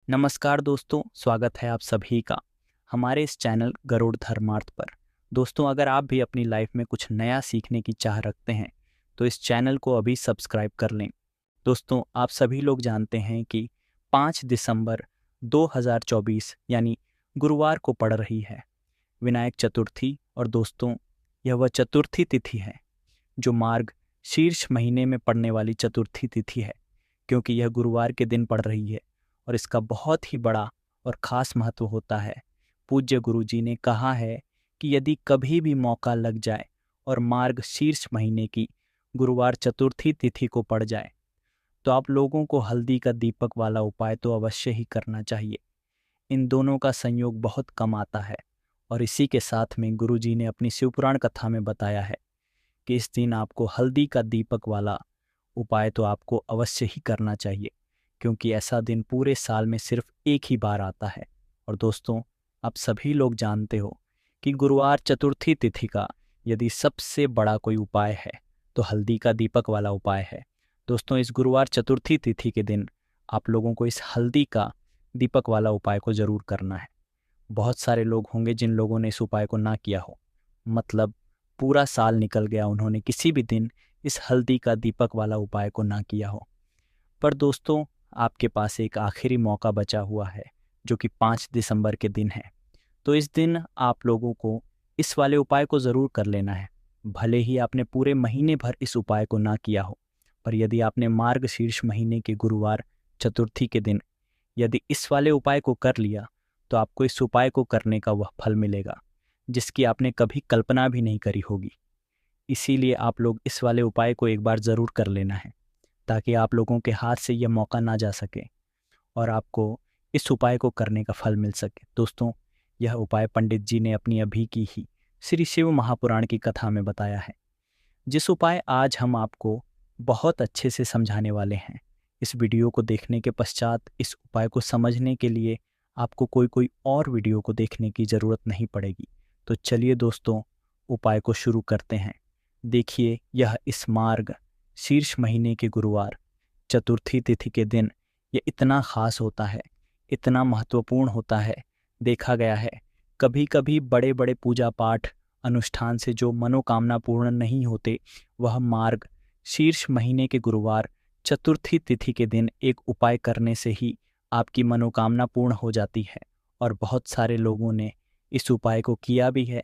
नमस्कार दोस्तों, स्वागत है आप सभी का हमारे इस चैनल गरुड़ धर्मार्थ पर। दोस्तों, अगर आप भी अपनी लाइफ में कुछ नया सीखने की चाह रखते हैं तो इस चैनल को अभी सब्सक्राइब कर लें। दोस्तों, आप सभी लोग जानते हैं कि 5 दिसंबर 2024 यानी गुरुवार को पड़ रही है विनायक चतुर्थी। और दोस्तों, यह वह चतुर्थी तिथि है जो मार्ग शीर्ष महीने में पड़ने वाली चतुर्थी तिथि है, क्योंकि यह गुरुवार के दिन पड़ रही है और इसका बहुत ही बड़ा और ख़ास महत्व होता है। पूज्य गुरु जी ने कहा है कि यदि कभी भी मौका लग जाए और मार्ग शीर्ष महीने की गुरुवार चतुर्थी तिथि को पड़ जाए तो आप लोगों को हल्दी का दीपक वाला उपाय तो अवश्य ही करना चाहिए। इन दोनों का संयोग बहुत कम आता है और इसी के साथ में गुरु जी ने अपनी शिवपुराण कथा में बताया है कि इस दिन आपको हल्दी का दीपक वाला उपाय तो आपको अवश्य ही करना चाहिए, क्योंकि ऐसा दिन पूरे साल में सिर्फ एक ही बार आता है। और दोस्तों, आप सभी लोग जानते हो कि गुरुवार चतुर्थी तिथि का यदि सबसे बड़ा कोई उपाय है तो हल्दी का दीपक वाला उपाय है। दोस्तों, इस गुरुवार चतुर्थी तिथि के दिन आप लोगों को इस हल्दी का दीपक वाला उपाय को ज़रूर करना है। बहुत सारे लोग होंगे जिन लोगों ने इस उपाय को ना किया हो, मतलब पूरा साल निकल गया, उन्होंने किसी भी दिन इस हल्दी का दीपक वाला उपाय को ना किया हो। पर दोस्तों, आपके पास एक आखिरी मौका बचा हुआ है जो कि 5 दिसंबर के दिन है। तो इस दिन आप लोगों को इस वाले उपाय को ज़रूर कर लेना है। भले ही आपने पूरे महीने भर इस उपाय को ना किया हो, पर यदि आपने मार्ग शीर्ष महीने के गुरुवार चतुर्थी के दिन यदि इस वाले उपाय को कर लिया तो आपको इस उपाय को करने का वह फल मिलेगा जिसकी आपने कभी कल्पना भी नहीं करी होगी। इसीलिए आप लोग इस वाले उपाय को एक बार ज़रूर कर लेना है ताकि आप लोगों के हाथ से यह मौका ना जा सके और आपको इस उपाय को करने का फल मिल सके। दोस्तों, यह उपाय पंडित जी ने अपनी अभी की ही श्री शिव महापुराण की कथा में बताया है, जिस उपाय आज हम आपको बहुत अच्छे से समझाने वाले हैं। इस वीडियो को देखने के पश्चात इस उपाय को समझने के लिए आपको कोई और वीडियो को देखने की ज़रूरत नहीं पड़ेगी। तो चलिए दोस्तों, उपाय को शुरू करते हैं। देखिए, यह इस मार्ग शीर्ष महीने के गुरुवार चतुर्थी तिथि के दिन यह इतना ख़ास होता है, इतना महत्वपूर्ण होता है। देखा गया है कभी कभी बड़े बड़े पूजा पाठ अनुष्ठान से जो मनोकामना पूर्ण नहीं होते, वह मार्ग शीर्ष महीने के गुरुवार चतुर्थी तिथि के दिन एक उपाय करने से ही आपकी मनोकामना पूर्ण हो जाती है। और बहुत सारे लोगों ने इस उपाय को किया भी है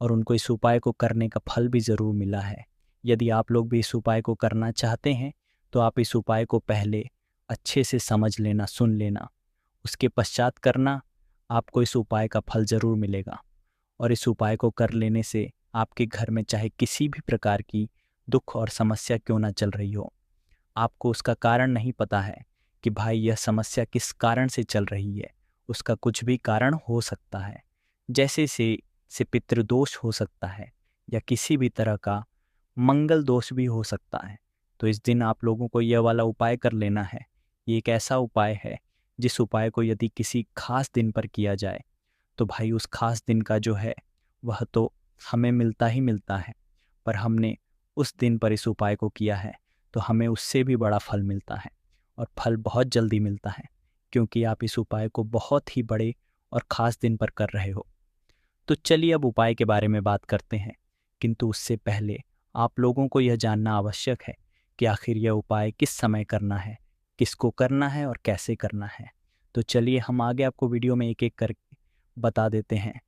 और उनको इस उपाय को करने का फल भी ज़रूर मिला है। यदि आप लोग भी इस उपाय को करना चाहते हैं तो आप इस उपाय को पहले अच्छे से समझ लेना, सुन लेना, उसके पश्चात करना। आपको इस उपाय का फल ज़रूर मिलेगा और इस उपाय को कर लेने से आपके घर में चाहे किसी भी प्रकार की दुख और समस्या क्यों ना चल रही हो, आपको उसका कारण नहीं पता है कि भाई यह समस्या किस कारण से चल रही है, उसका कुछ भी कारण हो सकता है। जैसे से पितृदोष हो सकता है या किसी भी तरह का मंगल दोष भी हो सकता है। तो इस दिन आप लोगों को यह वाला उपाय कर लेना है। ये एक ऐसा उपाय है जिस उपाय को यदि किसी खास दिन पर किया जाए तो भाई उस खास दिन का जो है वह तो हमें मिलता ही मिलता है, पर हमने उस दिन पर इस उपाय को किया है तो हमें उससे भी बड़ा फल मिलता है और फल बहुत जल्दी मिलता है, क्योंकि आप इस उपाय को बहुत ही बड़े और ख़ास दिन पर कर रहे हो। तो चलिए अब उपाय के बारे में बात करते हैं, किंतु उससे पहले आप लोगों को यह जानना आवश्यक है कि आखिर यह उपाय किस समय करना है, किसको करना है और कैसे करना है। तो चलिए हम आगे आपको वीडियो में एक एक करके बता देते हैं।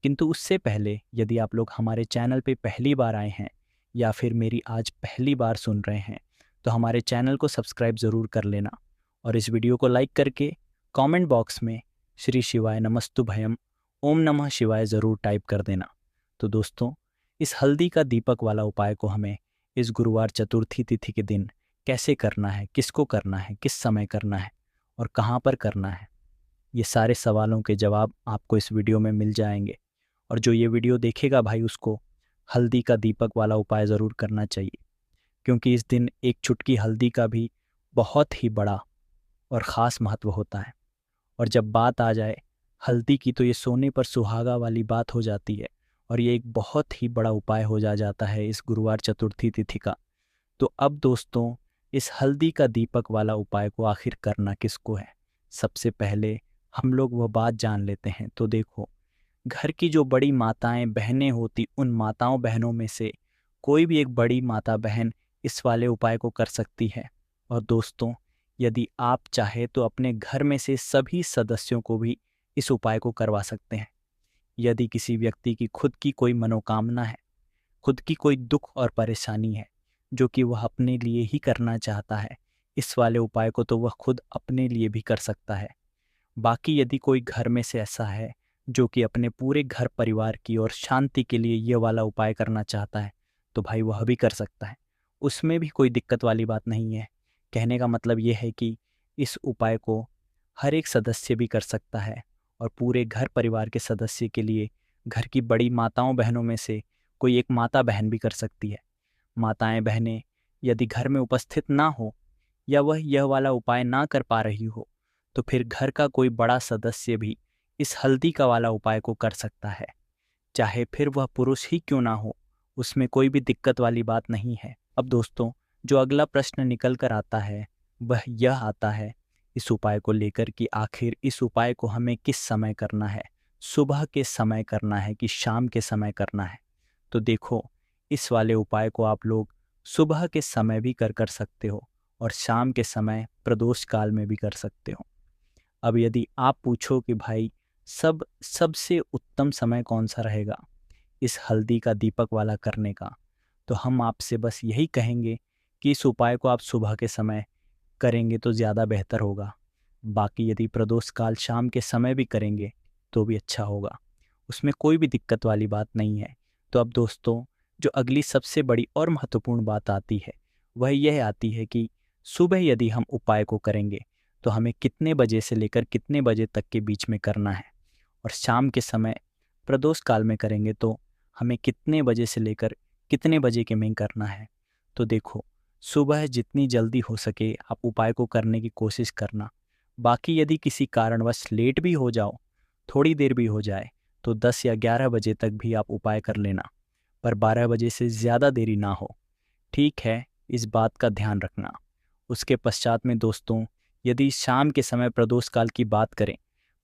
किंतु उससे पहले यदि आप लोग हमारे चैनल पे पहली बार आए हैं या फिर मेरी आज पहली बार सुन रहे हैं तो हमारे चैनल को सब्सक्राइब ज़रूर कर लेना और इस वीडियो को लाइक करके कमेंट बॉक्स में श्री शिवाय नमस्तुभयम ओम नमः शिवाय ज़रूर टाइप कर देना। तो दोस्तों, इस हल्दी का दीपक वाला उपाय को हमें इस गुरुवार चतुर्थी तिथि के दिन कैसे करना है, किसको करना है, किस समय करना है और कहाँ पर करना है, ये सारे सवालों के जवाब आपको इस वीडियो में मिल जाएंगे। और जो ये वीडियो देखेगा भाई, उसको हल्दी का दीपक वाला उपाय ज़रूर करना चाहिए, क्योंकि इस दिन एक चुटकी हल्दी का भी बहुत ही बड़ा और ख़ास महत्व होता है। और जब बात आ जाए हल्दी की तो ये सोने पर सुहागा वाली बात हो जाती है और ये एक बहुत ही बड़ा उपाय हो जाता है इस गुरुवार चतुर्थी तिथि का। तो अब दोस्तों, इस हल्दी का दीपक वाला उपाय को आखिर करना किसको है, सबसे पहले हम लोग वह बात जान लेते हैं। तो देखो, घर की जो बड़ी माताएं बहनें होती, उन माताओं बहनों में से कोई भी एक बड़ी माता बहन इस वाले उपाय को कर सकती है। और दोस्तों, यदि आप चाहे तो अपने घर में से सभी सदस्यों को भी इस उपाय को करवा सकते हैं। यदि किसी व्यक्ति की खुद की कोई मनोकामना है, खुद की कोई दुख और परेशानी है जो कि वह अपने लिए ही करना चाहता है, इस वाले उपाय को तो वह खुद अपने लिए भी कर सकता है। बाकी यदि कोई घर में से ऐसा है जो कि अपने पूरे घर परिवार की और शांति के लिए ये वाला उपाय करना चाहता है, तो भाई वह भी कर सकता है। उसमें भी कोई दिक्कत वाली बात नहीं है। कहने का मतलब ये है कि इस उपाय को हर एक सदस्य भी कर सकता है, और पूरे घर परिवार के सदस्य के लिए घर की बड़ी माताओं बहनों में से कोई एक माता बहन भी कर सकती है। माताएं बहनें यदि घर में उपस्थित ना हो, या वह यह वाला उपाय ना कर पा रही हो, तो फिर घर का कोई बड़ा सदस्य भी इस हल्दी का वाला उपाय को कर सकता है। चाहे फिर वह पुरुष ही क्यों ना हो, उसमें कोई भी दिक्कत वाली बात नहीं है। अब दोस्तों, जो अगला प्रश्न निकल कर आता है वह यह आता है इस उपाय को लेकर कि आखिर इस उपाय को हमें किस समय करना है, सुबह के समय करना है कि शाम के समय करना है। तो देखो, इस वाले उपाय को आप लोग सुबह के समय भी कर सकते हो, और शाम के समय प्रदोष काल में भी कर सकते हो। अब यदि आप पूछो कि भाई सबसे उत्तम समय कौन सा रहेगा इस हल्दी का दीपक वाला करने का, तो हम आपसे बस यही कहेंगे कि इस उपाय को आप सुबह के समय करेंगे तो ज़्यादा बेहतर होगा। बाकी यदि प्रदोष काल शाम के समय भी करेंगे तो भी अच्छा होगा, उसमें कोई भी दिक्कत वाली बात नहीं है। तो अब दोस्तों, जो अगली सबसे बड़ी और महत्वपूर्ण बात आती है वह यह आती है कि सुबह यदि हम उपाय को करेंगे तो हमें कितने बजे से लेकर कितने बजे तक के बीच में करना है, और शाम के समय प्रदोष काल में करेंगे तो हमें कितने बजे से लेकर कितने बजे के में करना है। तो देखो, सुबह जितनी जल्दी हो सके आप उपाय को करने की कोशिश करना। बाकी यदि किसी कारणवश लेट भी हो जाओ, थोड़ी देर भी हो जाए, तो 10 या 11 बजे तक भी आप उपाय कर लेना, पर 12 बजे से ज़्यादा देरी ना हो। ठीक है, इस बात का ध्यान रखना। उसके पश्चात में दोस्तों, यदि शाम के समय प्रदोष काल की बात करें,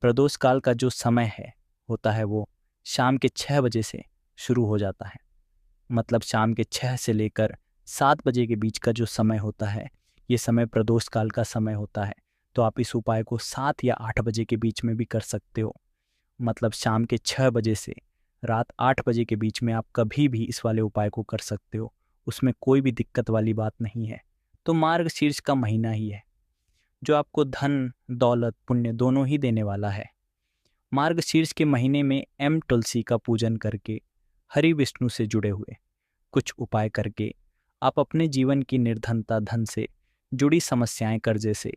प्रदोष काल का जो समय है होता है वो शाम के 6 बजे से शुरू हो जाता है। मतलब शाम के 6 से लेकर 7 बजे के बीच का जो समय होता है, ये समय प्रदोष काल का समय होता है। तो आप इस उपाय को 7 या 8 बजे के बीच में भी कर सकते हो। मतलब शाम के 6 बजे से रात 8 बजे के बीच में आप कभी भी इस वाले उपाय को कर सकते हो, उसमें कोई भी दिक्कत वाली बात नहीं है। तो मार्गशीर्ष का महीना ही है जो आपको धन, दौलत, पुण्य दोनों ही देने वाला है। मार्गशीर्ष के महीने में तुलसी का पूजन करके, हरि विष्णु से जुड़े हुए कुछ उपाय करके आप अपने जीवन की निर्धनता, धन से जुड़ी समस्याएं, कर्जे से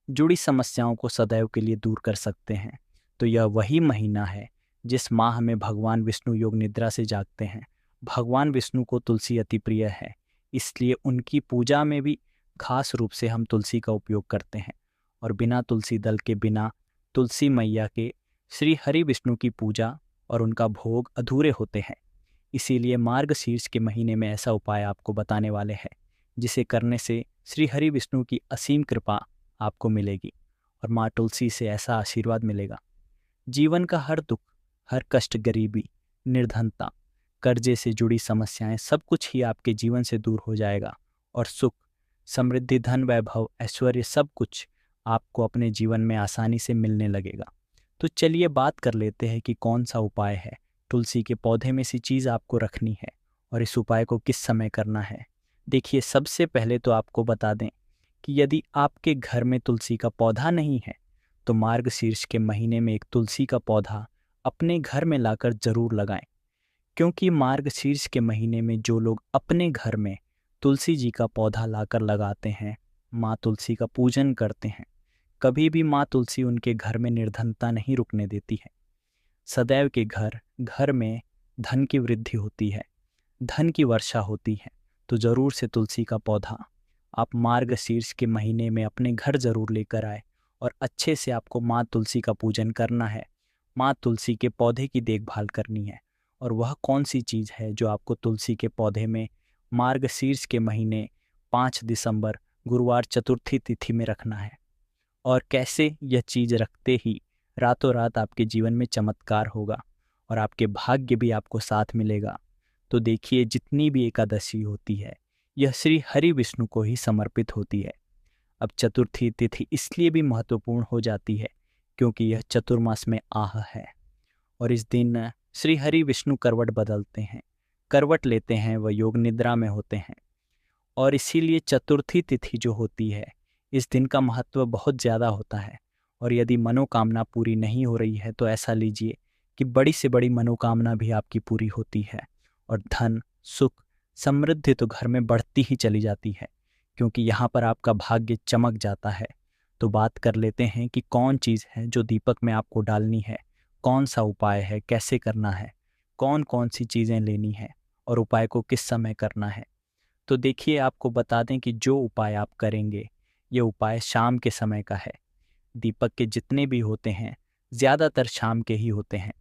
जुड़ी समस्याओं को सदैव के लिए दूर कर सकते हैं। तो यह वही महीना है जिस माह में भगवान विष्णु योग निद्रा से जागते हैं। भगवान विष्णु को तुलसी अति प्रिय है, इसलिए उनकी पूजा में भी खास रूप से हम तुलसी का उपयोग करते हैं। और बिना तुलसी दल के, बिना तुलसी मैया के श्री हरि विष्णु की पूजा और उनका भोग अधूरे होते हैं। इसीलिए मार्गशीर्ष के महीने में ऐसा उपाय आपको बताने वाले हैं जिसे करने से श्री हरि विष्णु की असीम कृपा आपको मिलेगी और माँ तुलसी से ऐसा आशीर्वाद मिलेगा। जीवन का हर दुख, हर कष्ट, गरीबी, निर्धनता, कर्जे से जुड़ी समस्याएं, सब कुछ ही आपके जीवन से दूर हो जाएगा, और सुख, समृद्धि, धन, वैभव, ऐश्वर्य सब कुछ आपको अपने जीवन में आसानी से मिलने लगेगा। तो चलिए बात कर लेते हैं कि कौन सा उपाय है। तुलसी के पौधे में सी चीज़ आपको रखनी है, और इस उपाय को किस समय करना है। देखिए, सबसे पहले तो आपको बता दें कि यदि आपके घर में तुलसी का पौधा नहीं है तो मार्गशीर्ष के महीने में एक तुलसी का पौधा अपने घर में लाकर जरूर लगाएं। क्योंकि मार्गशीर्ष के महीने में जो लोग अपने घर में तुलसी जी का पौधा लाकर लगाते हैं, माँ तुलसी का पूजन करते हैं, कभी भी माँ तुलसी उनके घर में निर्धनता नहीं रुकने देती है। सदैव के घर में धन की वृद्धि होती है, धन की वर्षा होती है। तो जरूर से तुलसी का पौधा आप मार्गशीर्ष के महीने में अपने घर जरूर लेकर आए, और अच्छे से आपको माँ तुलसी का पूजन करना है, माँ तुलसी के पौधे की देखभाल करनी है। और वह कौन सी चीज़ है जो आपको तुलसी के पौधे में मार्गशीर्ष के महीने 5 दिसंबर गुरुवार चतुर्थी तिथि में रखना है। और कैसे यह चीज़ रखते ही रातों रात आपके जीवन में चमत्कार होगा और आपके भाग्य भी आपको साथ मिलेगा। तो देखिए, जितनी भी एकादशी होती है यह श्री हरि विष्णु को ही समर्पित होती है। अब चतुर्थी तिथि इसलिए भी महत्वपूर्ण हो जाती है क्योंकि यह चतुर्मास में आह है और इस दिन श्री हरि विष्णु करवट बदलते हैं, करवट लेते हैं, वह योग निद्रा में होते हैं। और इसीलिए चतुर्थी तिथि जो होती है इस दिन का महत्व बहुत ज़्यादा होता है। और यदि मनोकामना पूरी नहीं हो रही है तो ऐसा लीजिए कि बड़ी से बड़ी मनोकामना भी आपकी पूरी होती है और धन, सुख, समृद्धि तो घर में बढ़ती ही चली जाती है क्योंकि यहाँ पर आपका भाग्य चमक जाता है। तो बात कर लेते हैं कि कौन चीज़ है जो दीपक में आपको डालनी है, कौन सा उपाय है, कैसे करना है, कौन कौन सी चीज़ें लेनी है और उपाय को किस समय करना है। तो देखिए, आपको बता दें कि जो उपाय आप करेंगे ये उपाय शाम के समय का है। दीपक के जितने भी होते हैं ज़्यादातर शाम के ही होते हैं।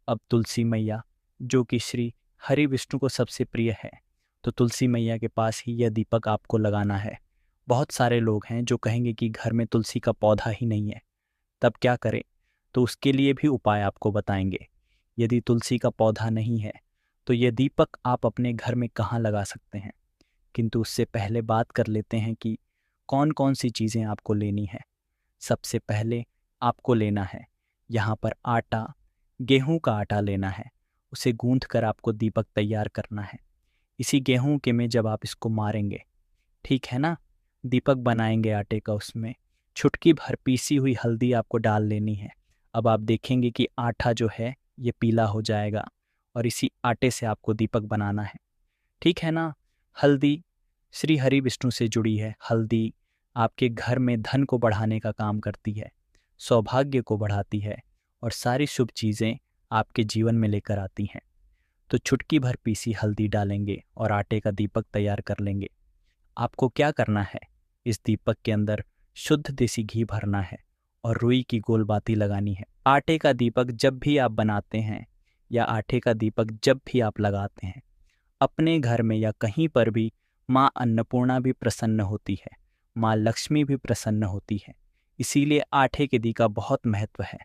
अब तुलसी मैया जो कि श्री हरि विष्णु को सबसे प्रिय है, तो तुलसी मैया के पास ही यह दीपक आपको लगाना है। बहुत सारे लोग हैं जो कहेंगे कि घर में तुलसी का पौधा ही नहीं है, तब क्या करें? तो उसके लिए भी उपाय आपको बताएंगे। यदि तुलसी का पौधा नहीं है तो यह दीपक आप अपने घर में कहाँ लगा सकते हैं, किंतु उससे पहले बात कर लेते हैं कि कौन कौन सी चीज़ें आपको लेनी है। सबसे पहले आपको लेना है यहाँ पर आटा, गेहूं का आटा लेना है। उसे गूंथ कर आपको दीपक तैयार करना है। इसी गेहूं के में जब आप इसको मारेंगे, ठीक है ना, दीपक बनाएंगे आटे का, उसमें चुटकी भर पीसी हुई हल्दी आपको डाल लेनी है। अब आप देखेंगे कि आटा जो है ये पीला हो जाएगा और इसी आटे से आपको दीपक बनाना है, ठीक है ना। हल्दी श्री हरि विष्णु से जुड़ी है। हल्दी आपके घर में धन को बढ़ाने का काम करती है, सौभाग्य को बढ़ाती है और सारी शुभ चीज़ें आपके जीवन में लेकर आती हैं। तो चुटकी भर पीसी हल्दी डालेंगे और आटे का दीपक तैयार कर लेंगे। आपको क्या करना है, इस दीपक के अंदर शुद्ध देसी घी भरना है और रुई की गोल बाती लगानी है। आटे का दीपक जब भी आप बनाते हैं या आटे का दीपक जब भी आप लगाते हैं, अपने घर में या कहीं पर भी माँ अन्नपूर्णा भी प्रसन्न होती है, माँ लक्ष्मी भी प्रसन्न होती है। इसीलिए आटे के दी का बहुत महत्व है।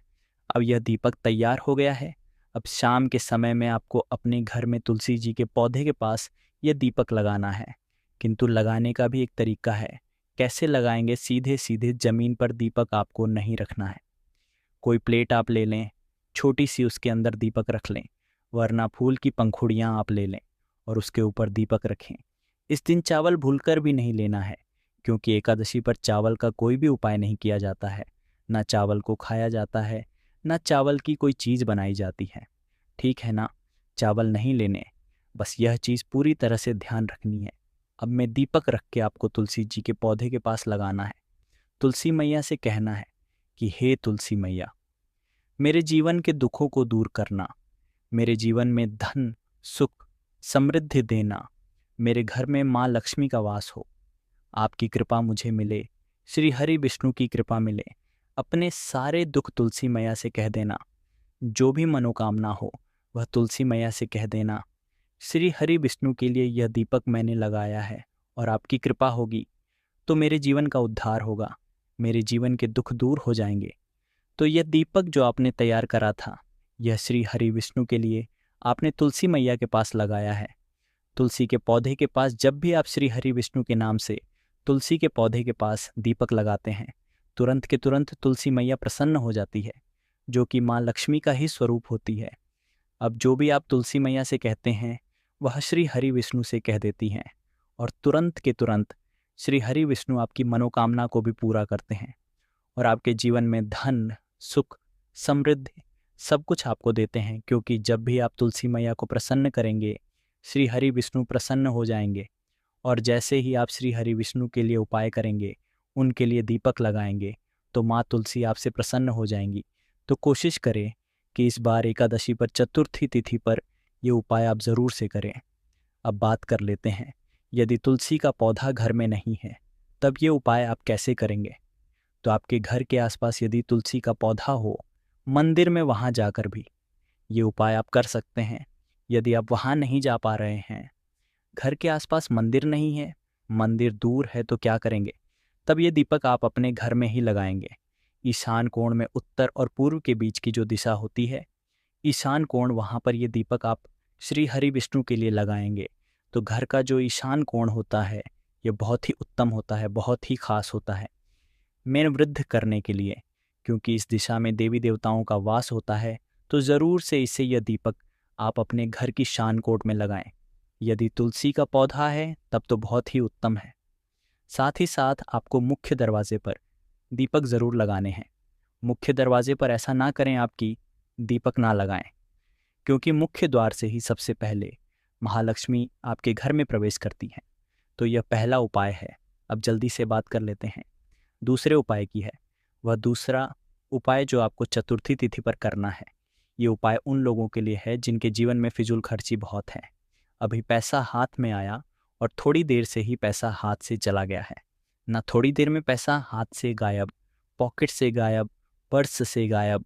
अब यह दीपक तैयार हो गया है। अब शाम के समय में आपको अपने घर में तुलसी जी के पौधे के पास यह दीपक लगाना है, किंतु लगाने का भी एक तरीका है। कैसे लगाएंगे? सीधे सीधे ज़मीन पर दीपक आपको नहीं रखना है। कोई प्लेट आप ले लें, छोटी सी, उसके अंदर दीपक रख लें, वरना फूल की पंखुड़ियाँ आप ले लें और उसके ऊपर दीपक रखें। इस दिन चावल भूलकर भी नहीं लेना है क्योंकि एकादशी पर चावल का कोई भी उपाय नहीं किया जाता है। ना चावल को खाया जाता है, ना चावल की कोई चीज़ बनाई जाती है, ठीक है ना। चावल नहीं लेने, बस यह चीज़ पूरी तरह से ध्यान रखनी है। अब मैं दीपक रख के आपको तुलसी जी के पौधे के पास लगाना है। तुलसी मैया से कहना है कि हे तुलसी मैया, मेरे जीवन के दुखों को दूर करना, मेरे जीवन में धन, सुख, समृद्धि देना, मेरे घर में माँ लक्ष्मी का वास हो, आपकी कृपा मुझे मिले, श्री हरि विष्णु की कृपा मिले। अपने सारे दुख तुलसी मैया से कह देना, जो भी मनोकामना हो वह तुलसी मैया से कह देना। श्री हरि विष्णु के लिए यह दीपक मैंने लगाया है और आपकी कृपा होगी तो मेरे जीवन का उद्धार होगा, मेरे जीवन के दुख दूर हो जाएंगे। तो यह दीपक जो आपने तैयार करा था, यह श्री हरि विष्णु के लिए आपने तुलसी मैया के पास लगाया है। तुलसी के पौधे के पास जब भी आप श्री हरि विष्णु के नाम से तुलसी के पौधे के पास दीपक लगाते हैं, तुरंत के तुरंत तुलसी मैया प्रसन्न हो जाती है, जो कि माँ लक्ष्मी का ही स्वरूप होती है। अब जो भी आप तुलसी मैया से कहते हैं वह श्री हरि विष्णु से कह देती हैं और तुरंत के तुरंत श्री हरि विष्णु आपकी मनोकामना को भी पूरा करते हैं और आपके जीवन में धन, सुख, समृद्धि सब कुछ आपको देते हैं। क्योंकि जब भी आप तुलसी मैया को प्रसन्न करेंगे, श्री हरि विष्णु प्रसन्न हो जाएंगे और जैसे ही आप श्री हरि विष्णु के लिए उपाय करेंगे, उनके लिए दीपक लगाएंगे, तो माँ तुलसी आपसे प्रसन्न हो जाएंगी। तो कोशिश करें कि इस बार एकादशी पर, चतुर्थी तिथि पर ये उपाय आप ज़रूर से करें। अब बात कर लेते हैं, यदि तुलसी का पौधा घर में नहीं है तब ये उपाय आप कैसे करेंगे। तो आपके घर के आसपास यदि तुलसी का पौधा हो, मंदिर में वहाँ जाकर भी ये उपाय आप कर सकते हैं। यदि आप वहाँ नहीं जा पा रहे हैं, घर के आसपास मंदिर नहीं है, मंदिर दूर है, तो क्या करेंगे? तब ये दीपक आप अपने घर में ही लगाएंगे। ईशान कोण में उत्तर और पूर्व के बीच की जो दिशा होती है, ईशान कोण, वहाँ पर ये दीपक आप श्री हरि विष्णु के लिए लगाएंगे। तो घर का जो ईशान कोण होता है ये बहुत ही उत्तम होता है, बहुत ही खास होता है मेन वृद्ध करने के लिए, क्योंकि इस दिशा में देवी देवताओं का वास होता है। तो ज़रूर से इसे यह दीपक आप अपने घर की शान कोट में लगाएं। यदि तुलसी का पौधा है तब तो बहुत ही उत्तम है। साथ ही साथ आपको मुख्य दरवाजे पर दीपक ज़रूर लगाने हैं। मुख्य दरवाजे पर ऐसा ना करें आप कि दीपक ना लगाएं, क्योंकि मुख्य द्वार से ही सबसे पहले महालक्ष्मी आपके घर में प्रवेश करती हैं। तो यह पहला उपाय है। अब जल्दी से बात कर लेते हैं दूसरे उपाय की है। वह दूसरा उपाय जो आपको चतुर्थी तिथि पर करना है, ये उपाय उन लोगों के लिए है जिनके जीवन में फिजूल खर्ची बहुत है। अभी पैसा हाथ में आया और थोड़ी देर से ही पैसा हाथ से चला गया है, ना थोड़ी देर में पैसा हाथ से गायब, पॉकेट से गायब, पर्स से गायब।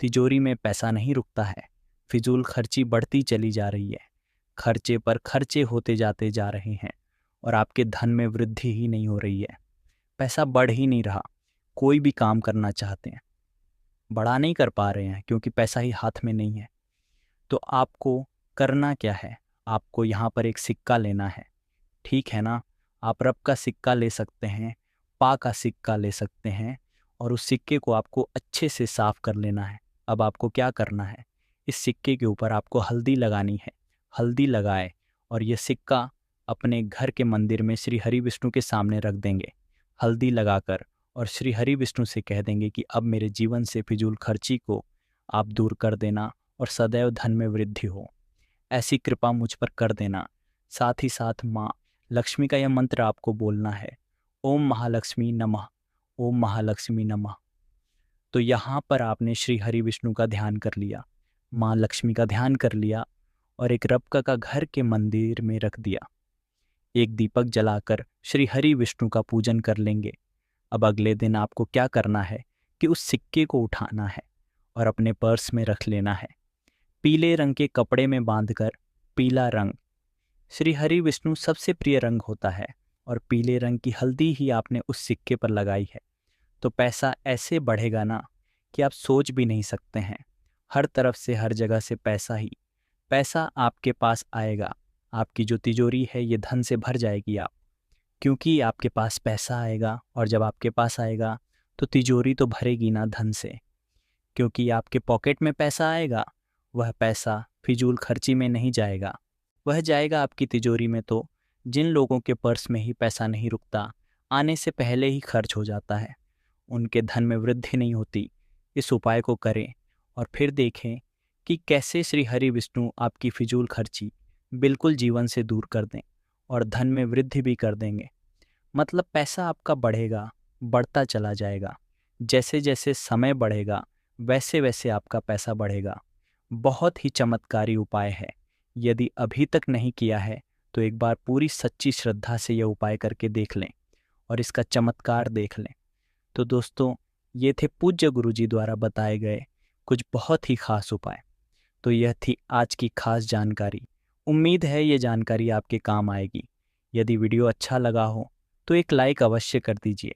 तिजोरी में पैसा नहीं रुकता है, फिजूल खर्ची बढ़ती चली जा रही है। खर्चे पर खर्चे होते जाते जा रहे हैं और आपके धन में वृद्धि ही नहीं हो रही है। पैसा बढ़ ही नहीं रहा। कोई भी काम करना चाहते हैं, बड़ा नहीं कर पा रहे हैं क्योंकि पैसा ही हाथ में नहीं है। तो आपको करना क्या है? आपको यहाँ पर एक सिक्का लेना है, ठीक है ना? आप रब का सिक्का ले सकते हैं, पा का सिक्का ले सकते हैं, और उस सिक्के को आपको अच्छे से साफ कर लेना है। अब आपको क्या करना है, इस सिक्के के ऊपर आपको हल्दी लगानी है। हल्दी लगाए और ये सिक्का अपने घर के मंदिर में श्री हरि विष्णु के सामने रख देंगे। हल्दी लगाकर और श्री हरि विष्णु से कह देंगे कि अब मेरे जीवन से फिजूल खर्ची को आप दूर कर देना और सदैव धन में वृद्धि हो, ऐसी कृपा मुझ पर कर देना। साथ ही साथ माँ लक्ष्मी का यह मंत्र आपको बोलना है, ओम महालक्ष्मी नमः, ओम महालक्ष्मी नमः। तो यहाँ पर आपने श्री हरि विष्णु का ध्यान कर लिया, माँ लक्ष्मी का ध्यान कर लिया और एक रब का घर के मंदिर में रख दिया। एक दीपक जलाकर श्री हरि विष्णु का पूजन कर लेंगे। अब अगले दिन आपको क्या करना है कि उस सिक्के को उठाना है और अपने पर्स में रख लेना है। पीले रंग के कपड़े में बांधकर, पीला रंग श्री हरि विष्णु सबसे प्रिय रंग होता है, और पीले रंग की हल्दी ही आपने उस सिक्के पर लगाई है। तो पैसा ऐसे बढ़ेगा ना कि आप सोच भी नहीं सकते हैं। हर तरफ से, हर जगह से पैसा ही पैसा आपके पास आएगा। आपकी जो तिजोरी है ये धन से भर जाएगी आप, क्योंकि आपके पास पैसा आएगा, और जब आपके पास आएगा तो तिजोरी तो भरेगी ना धन से, क्योंकि आपके पॉकेट में पैसा आएगा। वह पैसा फिजूल खर्ची में नहीं जाएगा, वह जाएगा आपकी तिजोरी में। तो जिन लोगों के पर्स में ही पैसा नहीं रुकता, आने से पहले ही खर्च हो जाता है, उनके धन में वृद्धि नहीं होती। इस उपाय को करें और फिर देखें कि कैसे श्री हरि विष्णु आपकी फिजूल खर्ची बिल्कुल जीवन से दूर कर दें और धन में वृद्धि भी कर देंगे। मतलब पैसा आपका बढ़ेगा, बढ़ता चला जाएगा। जैसे जैसे समय बढ़ेगा वैसे वैसे आपका पैसा बढ़ेगा। बहुत ही चमत्कारी उपाय है। यदि अभी तक नहीं किया है तो एक बार पूरी सच्ची श्रद्धा से यह उपाय करके देख लें और इसका चमत्कार देख लें। तो दोस्तों, ये थे पूज्य गुरुजी द्वारा बताए गए कुछ बहुत ही खास उपाय। तो यह थी आज की खास जानकारी। उम्मीद है ये जानकारी आपके काम आएगी। यदि वीडियो अच्छा लगा हो तो एक लाइक अवश्य कर दीजिए,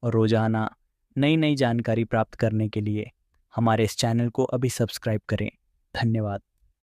और रोज़ाना नई नई जानकारी प्राप्त करने के लिए हमारे इस चैनल को अभी सब्सक्राइब करें। धन्यवाद।